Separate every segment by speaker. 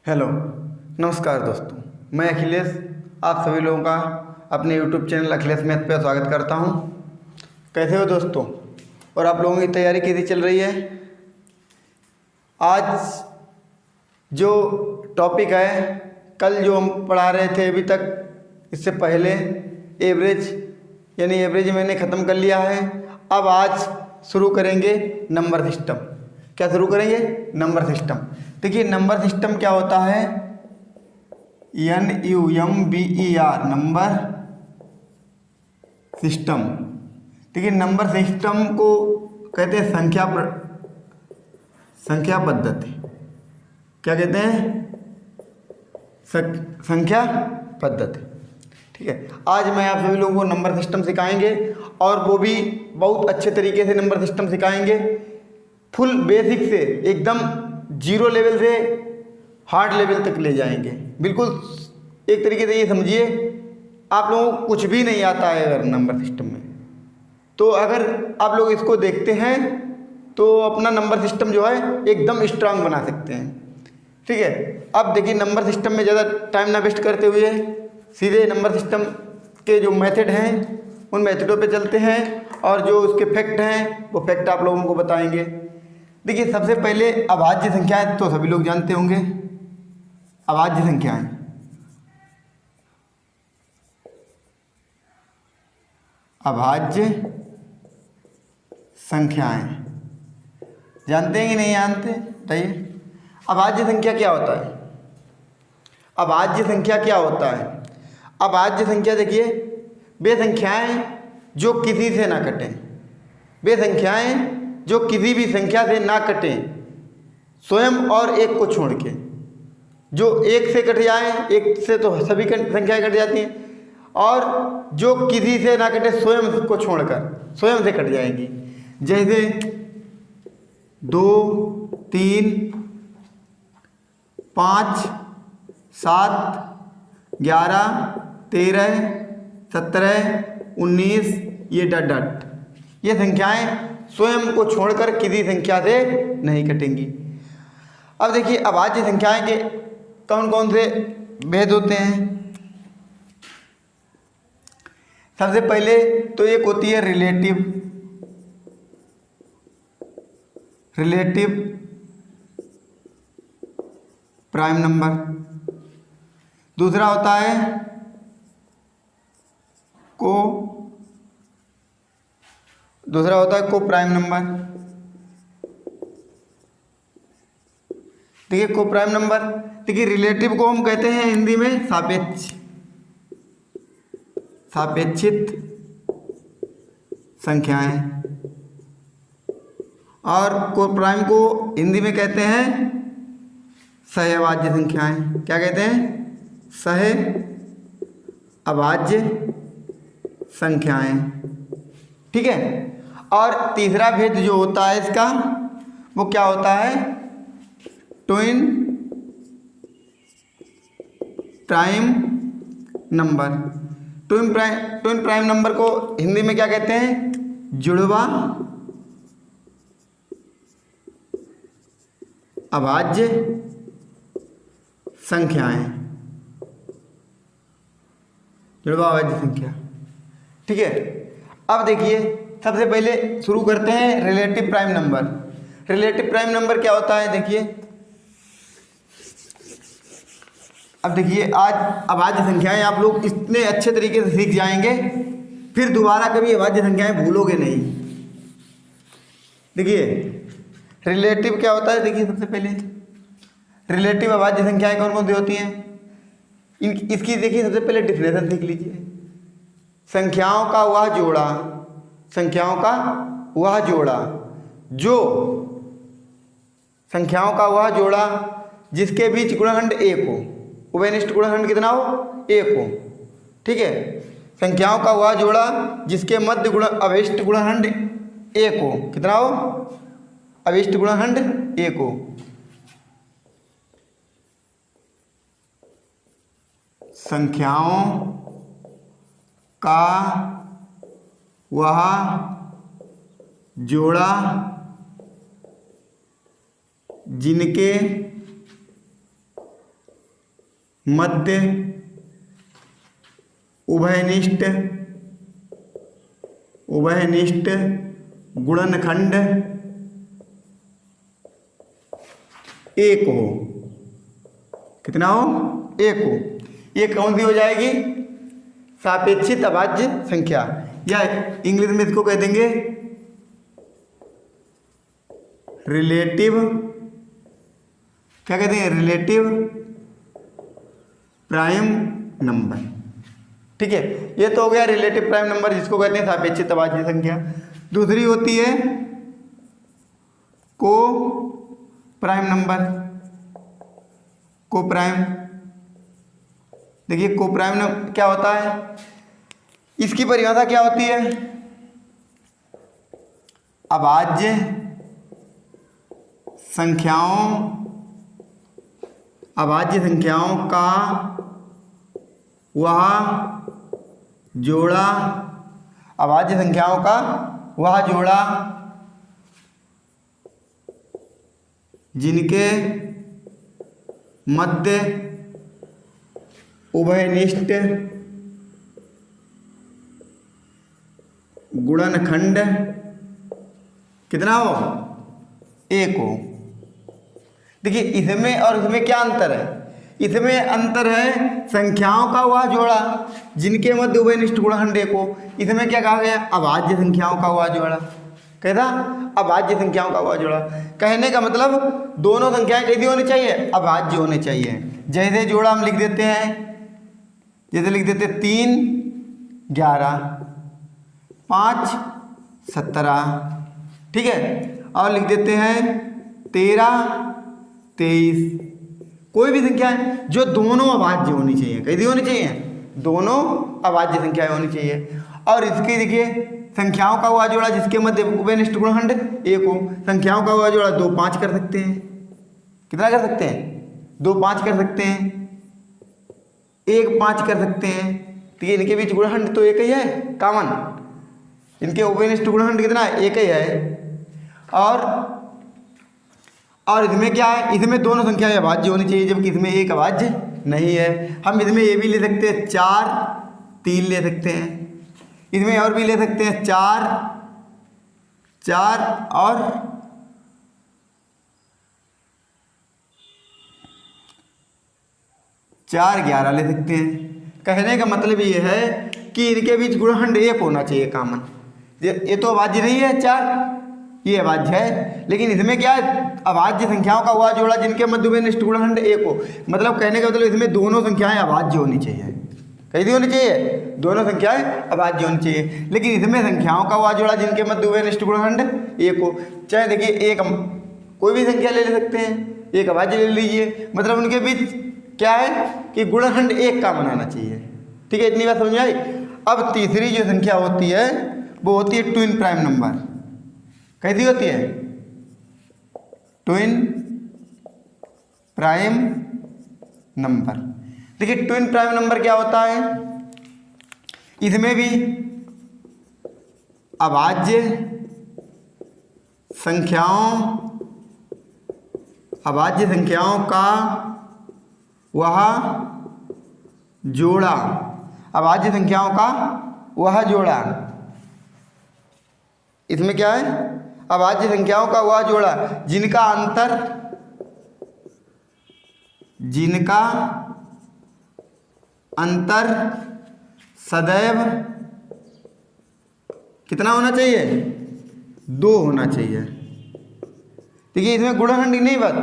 Speaker 1: Hello, नमस्कार दोस्तों। मैं अखिलेश आप सभी लोगों का अपने यूट्यूब चैनल अखिलेश मैथ पे स्वागत करता हूं। कैसे हो दोस्तों? और आप लोगों की तैयारी कैसी चल रही है? आज जो टॉपिक है, कल जो हम पढ़ा रहे थे अभी तक, इससे पहले एवरेज यानी एवरेज मैंने ख़त्म कर लिया है। अब आज शुरू करेंगे नंबर सिस्टम। क्या शुरू करेंगे? Number system. देखिए, नंबर सिस्टम क्या होता है? NUMBER, number system. देखिए, नंबर सिस्टम को कहते हैं संख्या पद्धति। क्या कहते हैं? संख्या पद्धति। ठीक है, आज मैं आप सभी लोगों को नंबर सिस्टम सिखाएंगे, और वो भी बहुत अच्छे तरीके से नंबर सिस्टम सिखाएंगे। फुल बेसिक से एकदम जीरो लेवल से हार्ड लेवल तक ले जाएंगे। बिल्कुल एक तरीके से ये समझिए, आप लोगों को कुछ भी नहीं आता है अगर नंबर सिस्टम में, तो अगर आप लोग इसको देखते हैं तो अपना नंबर सिस्टम जो है एकदम स्ट्रांग बना सकते हैं। ठीक है, अब देखिए, नंबर सिस्टम में ज़्यादा टाइम ना वेस्ट करते हुए सीधे नंबर सिस्टम के जो मेथड हैं उन मेथडों पे चलते हैं, और जो उसके फैक्ट हैं वो फैक्ट आप लोगों को बताएंगे। देखिए, सबसे पहले अभाज्य संख्याएं तो सभी लोग जानते होंगे। अभाज्य संख्याएं, अभाज्य संख्याएं जानते हैं कि नहीं जानते? बताइए, अभाज्य संख्या क्या होता है? अभाज्य संख्या क्या होता है? अभाज्य संख्या, देखिए, वे संख्याएं जो किसी से ना कटें। वे संख्याएं जो किसी भी संख्या से ना कटें, स्वयं और एक को छोड़ के। जो एक से कट जाए, एक से तो सभी संख्याएं कट जाती हैं, और जो किसी से ना कटे स्वयं को छोड़कर स्वयं से कट जाएंगी। जैसे 2, 3, 5, 7, 11, 13, 17, 19, ये डट ये संख्याएं स्वयं को छोड़कर किसी संख्या से नहीं कटेंगी। अब देखिए, अभाज्य संख्याएं के कौन कौन से भेद होते हैं? सबसे पहले तो एक होती है रिलेटिव प्राइम नंबर। दूसरा होता है को प्राइम नंबर। देखिए, को प्राइम नंबर, देखिए, रिलेटिव को हम कहते हैं हिंदी में सापेक्षित संख्याएं, और को प्राइम को हिंदी में कहते हैं सहअभाज्य संख्याएं। क्या कहते हैं? सहअभाज्य संख्याएं। ठीक है, और तीसरा भेद जो होता है इसका, वो क्या होता है? Twin prime number. Twin prime number को हिंदी में क्या कहते हैं? जुड़वा अभाज्य संख्याएं। जुड़वा अभाज्य संख्या। ठीक है, अब देखिए, सबसे पहले शुरू करते हैं relative prime number. Relative prime number क्या होता है? देखिए, अब देखिए, आज अभाज्य संख्याएं आप लोग इतने अच्छे तरीके से सीख जाएंगे, फिर दोबारा कभी अभाज्य संख्याएं भूलोगे नहीं। देखिए, रिलेटिव क्या होता है? देखिए, सबसे पहले रिलेटिव अभाज्य संख्याएं कौन कौन सी होती हैं? इसकी देखिए, सबसे पहले डिफिनेशन देख लीजिए। संख्याओं का वह जोड़ा जिसके बीच गुणनखंड 1 हो। उभयनिष्ठ गुणनखंड कितना हो? 1 हो। ठीक है, संख्याओं का वह जोड़ा जिसके मध्य अभिष्ट गुणनखंड 1 हो। कितना हो? अभिष्ट गुणनखंड 1 हो। संख्याओं का वह जोड़ा जिनके मध्य, उभयनिष्ठ, उभयनिष्ठ गुणनखंड एक हो। कितना हो? एक हो। ये कौन सी हो जाएगी? सापेक्षित अभाज्य संख्या, या इंग्लिश में इसको कह देंगे रिलेटिव, क्या कहते हैं? Relative prime number. ठीक है, ये तो हो गया रिलेटिव प्राइम नंबर, जिसको कहते हैं सापेक्षित अभाज्य संख्या। दूसरी होती है को प्राइम नंबर, को प्राइम। देखिए को प्राइम क्या होता है, इसकी परिभाषा क्या होती है? अभाज्य संख्याओं, अभाज्य संख्याओं का वह जोड़ा, अभाज्य संख्याओं का वह जोड़ा जिनके मध्य उभयनिष्ठ गुणनखंड कितना हो? एक हो। देखिए इसमें और इसमें क्या अंतर है? इसमें अंतर है संख्याओं का वह जोड़ा जिनके मध्य उभयनिष्ठ गुणनखंड एक हो। इसमें क्या कहा गया? अभाज्य संख्याओं का वह जोड़ा। कैसा? अभाज्य संख्याओं का वह जोड़ा। कहने का मतलब दोनों संख्याएं कैसी होनी चाहिए? अभाज्य होनी चाहिए। जैसे जोड़ा हम लिख देते हैं, जैसे लिख देते 3 11 5 17, ठीक है। और लिख देते हैं 13 23। कोई भी संख्या है जो दोनों अभाज्य होनी चाहिए। कैसी होनी चाहिए? दोनों अभाज्य संख्याएं होनी चाहिए। और इसके देखिए संख्याओं का वह जोड़ा जिसके मध्य उभयनिष्ठ गुणनखंड एक हो। संख्याओं का वह जोड़ा 2 5 कर सकते हैं। कितना कर सकते हैं? 2 5 कर सकते हैं, 1 5 कर सकते हैं। तो ये इनके बीच गुणनखंड तो एक ही है, कॉमन। इनके उभयनिष्ठ गुणनखंड कितना है? एक ही है। और इसमें क्या है? इसमें दोनों संख्याएं अभाज्य होनी चाहिए, जबकि इसमें एक अभाज्य नहीं है। हम इसमें ये भी ले सकते हैं 4 3 ले सकते हैं। इसमें और भी ले सकते हैं 4 4 और 4 11 ले सकते हैं। कहने का मतलब ये है कि इनके बीच गुणनखंड एक होना चाहिए, कॉमन। ये तो अभाज्य नहीं है 4, ये अभाज्य है। लेकिन इसमें क्या है? अभाज्य संख्याओं का वह जोड़ा जिनके मध्य उभयनिष्ठ गुणनखंड एक हो। मतलब कहने का मतलब इसमें दोनों संख्याएं अभाज्य होनी चाहिए। कैसी होनी चाहिए? दोनों संख्याएं अभाज्य होनी चाहिए। लेकिन इसमें संख्याओं का वह जोड़ा जिनके मध्य उभयनिष्ठ गुणनखंड एक हो। चाहे देखिए एक कोई भी संख्या ले सकते हैं, एक अभाज्य ले लीजिए, मतलब उनके बीच क्या है कि गुणनखंड एक का बनाना चाहिए। ठीक है, इतनी बात समझ आई। अब तीसरी जो संख्या होती है वो होती है ट्विन प्राइम नंबर। कैसी होती है? Twin prime number. देखिए ट्विन प्राइम नंबर क्या होता है? इसमें भी अभाज्य संख्याओं का वह जोड़ा, अभाज्य संख्याओं का वह जोड़ा। इसमें क्या है? अभाज्य संख्याओं का वह जोड़ा जिनका अंतर सदैव कितना होना चाहिए? 2 होना चाहिए। देखिए इसमें गुणनखंड ही नहीं, बात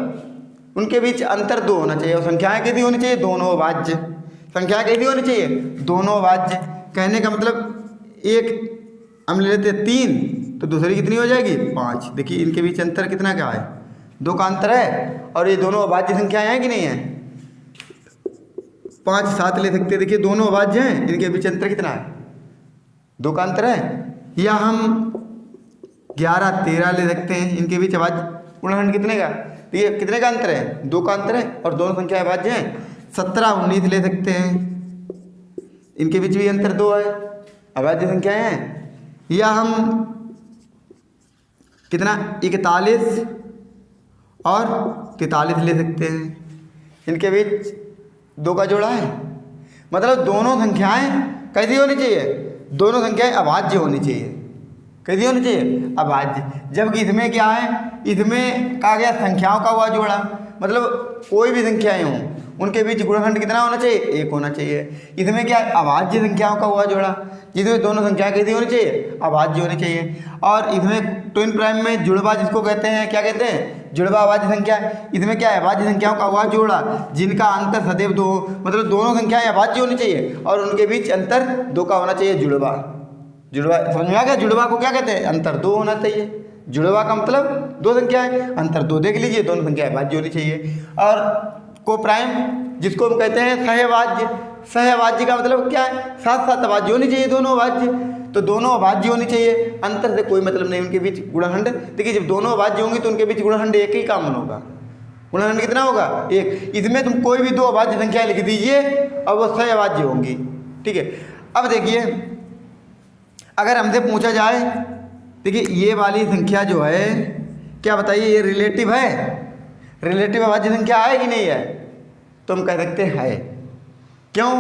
Speaker 1: उनके बीच अंतर 2 होना चाहिए। और संख्याएं कैसी होनी चाहिए? दोनों अभाज्य। संख्याएं कैसी होनी चाहिए? दोनों अभाज्य। कहने का मतलब एक हम ले लेते हैं 3, तो दूसरी कितनी हो जाएगी? 5। देखिए इनके बीच अंतर कितना क्या है? 2 का अंतर है। और ये दोनों अभाज्य संख्याएं हैं कि नहीं है? 5 7 ले सकते हैं। देखिए दोनों अभाज्य हैं, इनके बीच अंतर कितना है? 2 का अंतर है। या हम 11 13 ले सकते हैं, इनके बीच अभाज्य गुणनखंड कितने का? देखिए कितने का अंतर है? 2 का अंतर है और दोनों संख्या अभाज्य हैं। 17 19 ले सकते हैं, इनके बीच भी अंतर 2 है, अभाज्य संख्याएं हैं। या हम कितना 41 और 43 ले सकते हैं, इनके बीच 2 का जोड़ा है, मतलब दोनों संख्याएं कैसी होनी चाहिए, दोनों संख्याएं अभाज्य होनी चाहिए। कैसी होनी चाहिए, अभाज्य। जबकि इसमें क्या है, इसमें कहा गया संख्याओं का हुआ जोड़ा, मतलब कोई भी संख्याएं हों उनके बीच गुणनखंड कितना होना चाहिए, 1 होना चाहिए। इसमें क्या है, अभाज्य संख्याओं का हुआ जोड़ा, जिसमें दोनों संख्याएं कैसी होनी चाहिए, अभाज्य होनी चाहिए। और इसमें ट्विन प्राइम में जुड़वा जिसको कहते हैं, क्या कहते हैं, जुड़वा अभाज्य संख्या। इसमें क्या है, अभाज्य संख्याओं का हुआ जोड़ा जिनका अंतर सदैव 2, मतलब दोनों संख्याएं अभाज्य होनी चाहिए और उनके बीच अंतर 2 का होना चाहिए, जुड़वा। जुड़वा समझ में आ गया, जुड़वा को क्या कहते हैं, अंतर 2 होना चाहिए। जुड़वा का मतलब 2 संख्याएं, अंतर 2 देख लीजिए, दोनों संख्याएं अभाज्य होनी चाहिए। और को प्राइम जिसको हम कहते हैं सहअभाज्य, सहअभाज्य का मतलब क्या है, साथ साथ अभाज्य होनी चाहिए, दोनों अभाज्य, तो दोनों अभाज्य होनी चाहिए, अंतर से कोई मतलब नहीं उनके बीच गुणनखंड। देखिए जब दोनों अभाज्य होंगी तो उनके बीच गुणनखंड 1 ही कॉमन होगा। गुणनखंड कितना होगा, 1। इसमें तुम कोई भी 2 अभाज्य संख्या लिख दीजिए और वो सहअभाज्य होंगी। ठीक है, अब देखिए अगर हमसे पूछा जाए, देखिए ये वाली संख्या जो है, क्या बताइए, ये रिलेटिव है, रिलेटिव अभाज्य संख्या है कि नहीं है, तो हम कह सकते हैं है। क्यों,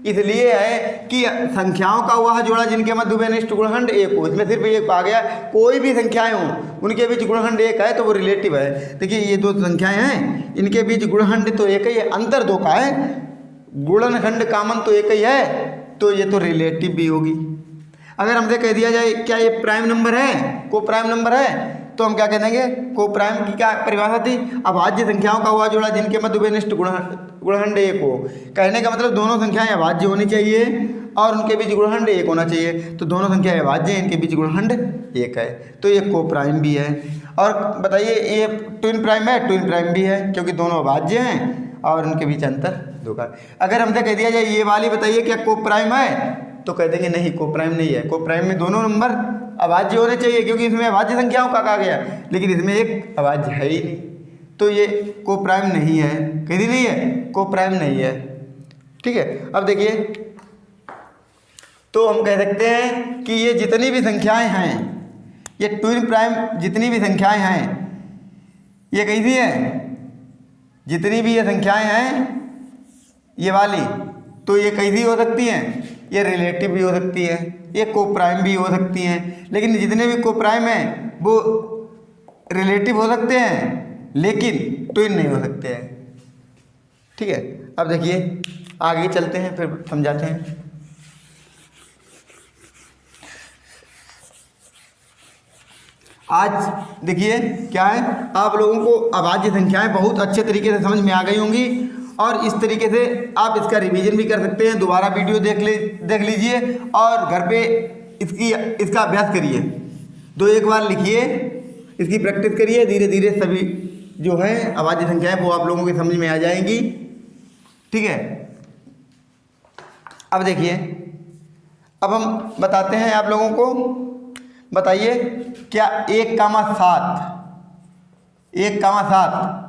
Speaker 1: इसलिए है कि संख्याओं का हुआ जोड़ा जिनके मध्य उभयनिष्ठ गुणनखंड 1 हो, इसमें सिर्फ एक आ गया, कोई भी संख्याएं हों उनके बीच गुणनखंड 1 है तो वो रिलेटिव है। देखिए ये 2 संख्याएं हैं, इनके बीच गुणनखंड तो 1 ही है, अंतर 2 का है, गुणनखंड कॉमन तो 1 ही है, तो ये तो रिलेटिव भी होगी। अगर हमसे कह दिया जाए क्या ये प्राइम नंबर है, को प्राइम नंबर है, तो हम क्या कह देंगे, को प्राइम की क्या परिभाषा थी, अभाज्य संख्याओं का हुआ जोड़ा जिनके मध्य उभयनिष्ठ गुणनखंड 1 हो। कहने का मतलब दोनों संख्याएं अभाज्य होनी चाहिए और उनके बीच गुणनखंड 1 होना चाहिए, तो दोनों संख्याएं अभाज्य हैं, इनके बीच गुणनखंड 1 है, तो ये को प्राइम भी है। और बताइए ये ट्विन प्राइम है, ट्विन प्राइम भी है, क्योंकि दोनों अभाज्य हैं और उनके बीच अंतर 2 का। अगर हमसे कह दिया जाए ये वाली बताइए क्या को प्राइम है, तो कह देंगे नहीं, को प्राइम नहीं है। को प्राइम में दोनों नंबर अभाज्य होने चाहिए, क्योंकि इसमें अभाज्य संख्याओं का कहा गया, लेकिन इसमें एक अभाज्य है ही नहीं, तो ये को प्राइम नहीं है। कह दी नहीं है, को प्राइम नहीं है। ठीक है, अब देखिए तो हम कह सकते हैं कि ये जितनी भी संख्याएं हैं, ये ट्विन प्राइम जितनी भी संख्याएं हैं, ये कैसी हैं, जितनी भी ये संख्याएं हैं ये वाली, तो ये कैसी हो सकती हैं, ये रिलेटिव भी हो सकती है, ये को प्राइम भी हो सकती हैं। लेकिन जितने भी को प्राइम हैं वो रिलेटिव हो सकते हैं, लेकिन ट्विन नहीं हो सकते हैं। ठीक है, अब देखिए आगे चलते हैं, फिर समझाते हैं। आज देखिए क्या है, आप लोगों को अभाज्य संख्याएं बहुत अच्छे तरीके से समझ में आ गई होंगी और इस तरीके से आप इसका रिवीजन भी कर सकते हैं। दोबारा वीडियो देख लीजिए और घर पे इसका अभ्यास करिए, 2-1 बार लिखिए, इसकी प्रैक्टिस करिए, धीरे धीरे सभी जो है अभाज्य संख्याएं वो आप लोगों की समझ में आ जाएंगी। ठीक है, अब देखिए, अब हम बताते हैं आप लोगों को, बताइए क्या 1,7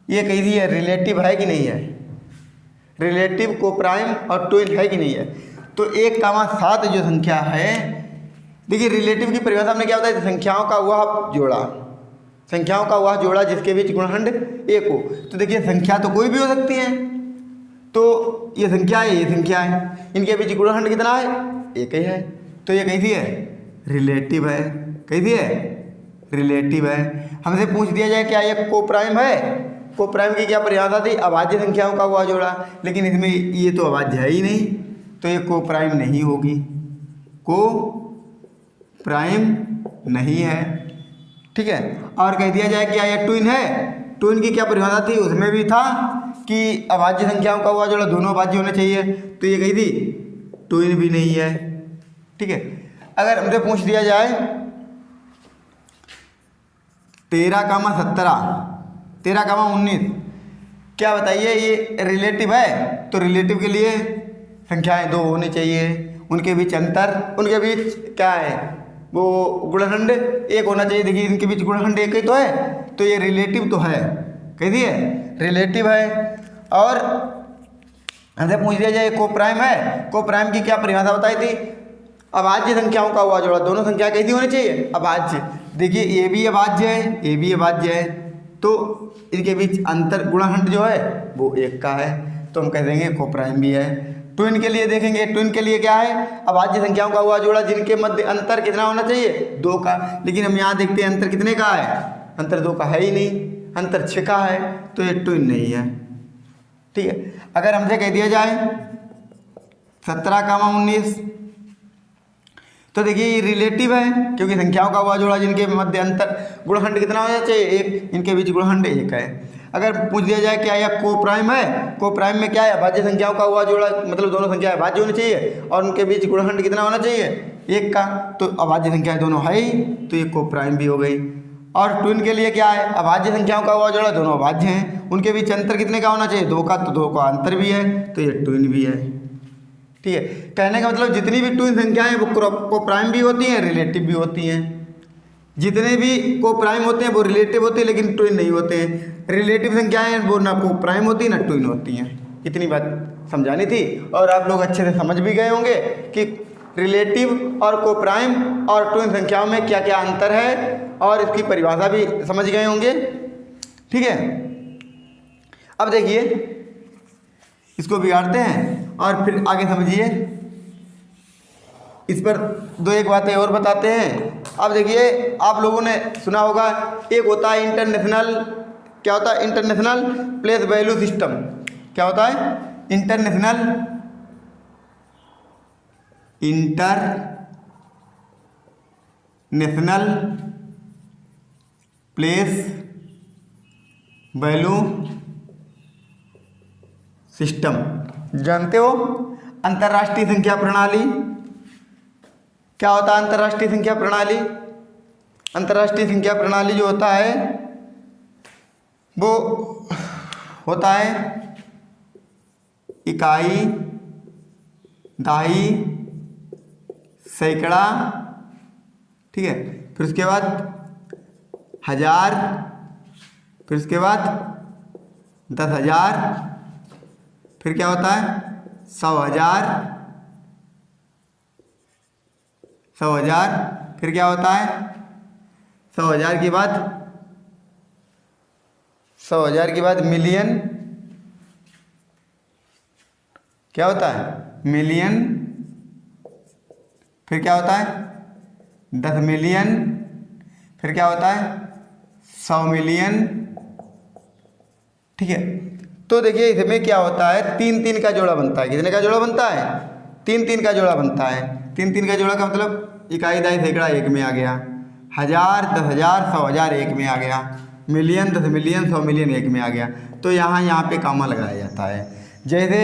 Speaker 1: ये कैसी है, रिलेटिव है कि नहीं है, रिलेटिव को प्राइम और ट्विन है कि नहीं है। तो 1,7 जो संख्या है, देखिए रिलेटिव की परिभाषा हमने क्या बताया, संख्याओं का हुआ जोड़ा, संख्याओं का हुआ जोड़ा जिसके बीच गुणनखंड 1 हो। तो देखिए संख्या तो कोई भी हो सकती है, तो ये संख्या है, ये संख्या है, इनके बीच गुणनखंड कितना है, 1 ही है, तो ये कैसी है, रिलेटिव है। कैसी है, रिलेटिव है। हमसे पूछ दिया जाए क्या ये को प्राइम है, को प्राइम की क्या परिभाषा थी, अभाज्य संख्याओं का हुआ जोड़ा, लेकिन इसमें ये तो अभाज्य है ही नहीं, तो ये को प्राइम नहीं होगी, को प्राइम नहीं है। ठीक है, और कह दिया जाए क्या ये ट्विन है, ट्विन की क्या परिभाषा थी, उसमें भी था कि अभाज्य संख्याओं का हुआ जोड़ा दोनों अभाज्य होने चाहिए, तो ये कही थी, ट्विन भी नहीं है। ठीक है, अगर हमसे पूछ दिया जाए 13,17, 13,19, क्या बताइए ये रिलेटिव है, तो रिलेटिव के लिए संख्याएं 2 होनी चाहिए, उनके बीच अंतर, उनके बीच क्या है, वो गुणनखंड 1 होना चाहिए। देखिए इनके बीच गुणनखंड 1 ही तो है, तो ये रिलेटिव तो है, कह दिए रिलेटिव है। और हमसे पूछ दिया जाए को प्राइम है, को प्राइम की क्या परिभाषा बताई थी, अभाज्य संख्याओं का हुआ जोड़ा, दोनों संख्या कैसी होनी चाहिए, अभाज्य। देखिए ये भी अभाज्य है, ये भी अभाज्य है, तो इनके बीच अंतर गुणनखंड जो है वो 1 का है, तो हम कह देंगे कोप्राइम भी है। ट्विन के लिए देखेंगे, ट्विन के लिए क्या है, अभाज्य संख्याओं का हुआ जोड़ा जिनके मध्य अंतर कितना होना चाहिए, 2 का। लेकिन हम यहाँ देखते हैं अंतर कितने का है, अंतर 2 का है ही नहीं, अंतर 6 का है, तो ये ट्विन नहीं है। ठीक है, अगर हमसे कह दिया जाए 17, 19, तो देखिए ये रिलेटिव है, क्योंकि संख्याओं का हुआ जोड़ा जिनके मध्य अंतर गुणखंड कितना होना चाहिए, 1, इनके बीच गुणखंड 1 है। अगर पूछ दिया जाए क्या यह कोप्राइम है, कोप्राइम में क्या है, अभाज्य संख्याओं का हुआ जोड़ा, मतलब दोनों संख्याएं भाज्य होनी चाहिए और उनके बीच गुणखंड कितना होना चाहिए, 1 का। तो अभाज्य संख्याएं दोनों है ही, तो ये कोप्राइम भी हो गई। और ट्विन के लिए क्या है, अभाज्य संख्याओं का हुआ जोड़ा दोनों अभाज्य हैं, उनके बीच अंतर कितने का होना चाहिए, 2 का, तो 2 का अंतर भी है, तो ये ट्विन भी है। ठीक है, कहने का मतलब जितनी भी ट्विन संख्याएं वो कोप्राइम भी होती हैं, रिलेटिव भी होती हैं। जितने भी कोप्राइम होते हैं वो रिलेटिव होते हैं, लेकिन ट्विन नहीं होते हैं। रिलेटिव संख्याएं वो ना कोप्राइम होती ना ट्विन होती हैं। इतनी बात समझानी थी, और आप लोग अच्छे से समझ भी गए होंगे कि रिलेटिव और कोप्राइम और ट्विन संख्याओं में क्या क्या अंतर है, और इसकी परिभाषा भी समझ गए होंगे। ठीक है, अब देखिए इसको बिगाड़ते हैं और फिर आगे समझिए, इस पर 2-1 बातें और बताते हैं। अब देखिए आप लोगों ने सुना होगा, एक होता है इंटरनेशनल, क्या होता है, इंटरनेशनल प्लेस वैल्यू सिस्टम। क्या होता है, इंटरनेशनल प्लेस वैल्यू सिस्टम, जानते हो। अंतर्राष्ट्रीय संख्या प्रणाली, क्या होता है अंतर्राष्ट्रीय संख्या प्रणाली, अंतर्राष्ट्रीय संख्या प्रणाली जो होता है वो होता है इकाई, दहाई, सैकड़ा, ठीक है, फिर उसके बाद हजार, फिर उसके बाद 10,000, फिर क्या होता है 100,000, 100,000, फिर क्या होता है 100,000 के बाद 100,000 के बाद मिलियन, क्या होता है मिलियन, फिर क्या होता है 10 मिलियन, फिर क्या होता है 100 मिलियन। ठीक है, तो देखिए इसमें क्या होता है 3-3 का जोड़ा बनता है। कितने का जोड़ा बनता है, 3-3 का जोड़ा बनता है। 3-3 का जोड़ा का मतलब इकाई, दहाई, सैकड़ा 1 में आ गया, 1000, 10,000, 100,000 1 में आ गया, मिलियन, 10 मिलियन, 100 मिलियन 1 में आ गया। तो यहाँ पे कामा लगाया जाता है। जैसे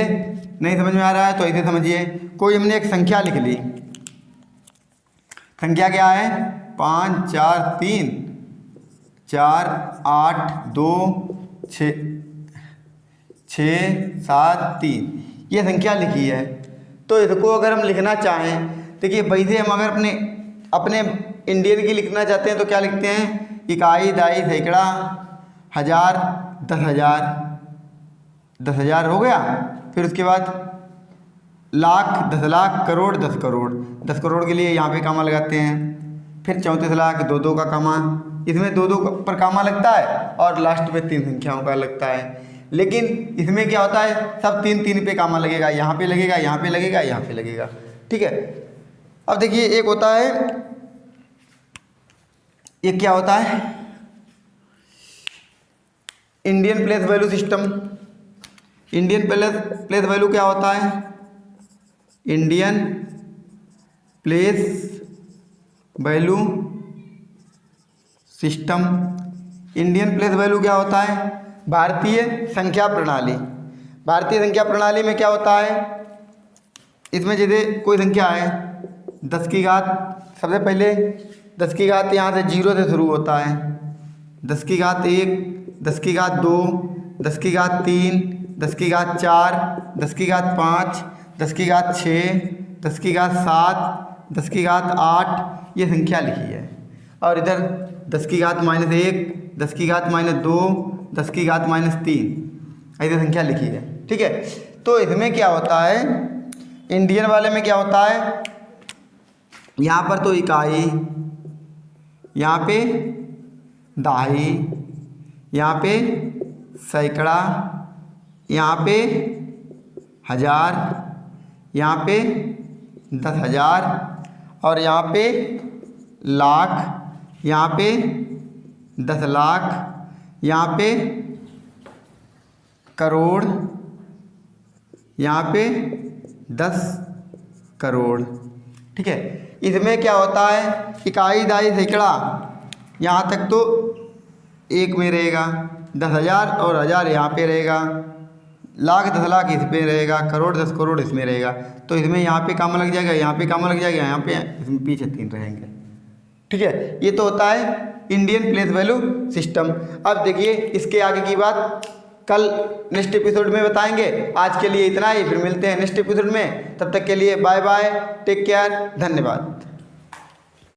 Speaker 1: नहीं समझ में आ रहा है तो ऐसे समझिए, कोई हमने एक संख्या लिख ली, संख्या क्या है 5, 4, 3, 4, 8, 2, 6, 7, 3, ये संख्या लिखी है। तो इसको अगर हम लिखना चाहें, देखिए वैसे हम अगर अपने इंडियन की लिखना चाहते हैं तो क्या लिखते हैं, इकाई, दहाई, सैकड़ा, 1000, 10,000, 10,000 हो गया। फिर उसके बाद लाख, 10 लाख, करोड़, 10 करोड़, 10 करोड़ के लिए यहाँ पे कामा लगाते हैं। फिर 34 लाख, 2-2 का कामा, इसमें 2-2 पर कामा लगता है, और लास्ट में 3 संख्याओं का लगता है। लेकिन इसमें क्या होता है, सब 3-3 पे कामा लगेगा, यहाँ पे लगेगा, यहाँ पे लगेगा, यहाँ पे लगेगा। ठीक है, अब देखिए एक होता है, ये क्या होता है Indian place value system. Indian place value क्या होता है, Indian place value system. Indian place value क्या होता है, भारतीय संख्या प्रणाली। भारतीय संख्या प्रणाली में क्या होता है, इसमें जैसे कोई संख्या है 10 की घात, सबसे पहले 10 की घात यहाँ से 0 से शुरू होता है, 10 की घात 1, 10 की घात 2, 10 की घात 3, 10 की घात 4, 10 की घात 5, 10 की घात 6, 10 की घात 7, 10 की घात 8, ये संख्या लिखी है। और इधर 10 की घात -1, 10 की घात -2, 10 की घात -3, ऐसे संख्या लिखी है। ठीक है, तो इसमें क्या होता है, इंडियन वाले में क्या होता है, यहाँ पर तो इकाई, यहाँ पे दहाई, यहाँ पे सैकड़ा, यहाँ पे हज़ार, यहाँ पे 10,000 और यहाँ पे लाख, यहाँ पे 10 लाख, यहाँ पे करोड़, यहाँ पे 10 करोड़। ठीक है, इसमें क्या होता है, इकाई, दहाई, सैकड़ा, यहाँ तक तो एक में रहेगा, 10,000 और 1,000 यहाँ पे रहेगा, लाख 10 लाख इस पे रहेगा, करोड़ 10 करोड़ इसमें रहेगा। तो इसमें यहाँ पे काम लग जाएगा, यहाँ पे काम लग जाएगा, यहाँ पे, इसमें पीछे 3 रहेंगे। ठीक है, ये तो होता है इंडियन प्लेस वैल्यू सिस्टम। अब देखिए इसके आगे की बात कल नेक्स्ट एपिसोड में बताएंगे। आज के लिए इतना ही, फिर मिलते हैं नेक्स्ट एपिसोड में। तब तक के लिए बाय बाय, टेक केयर, धन्यवाद।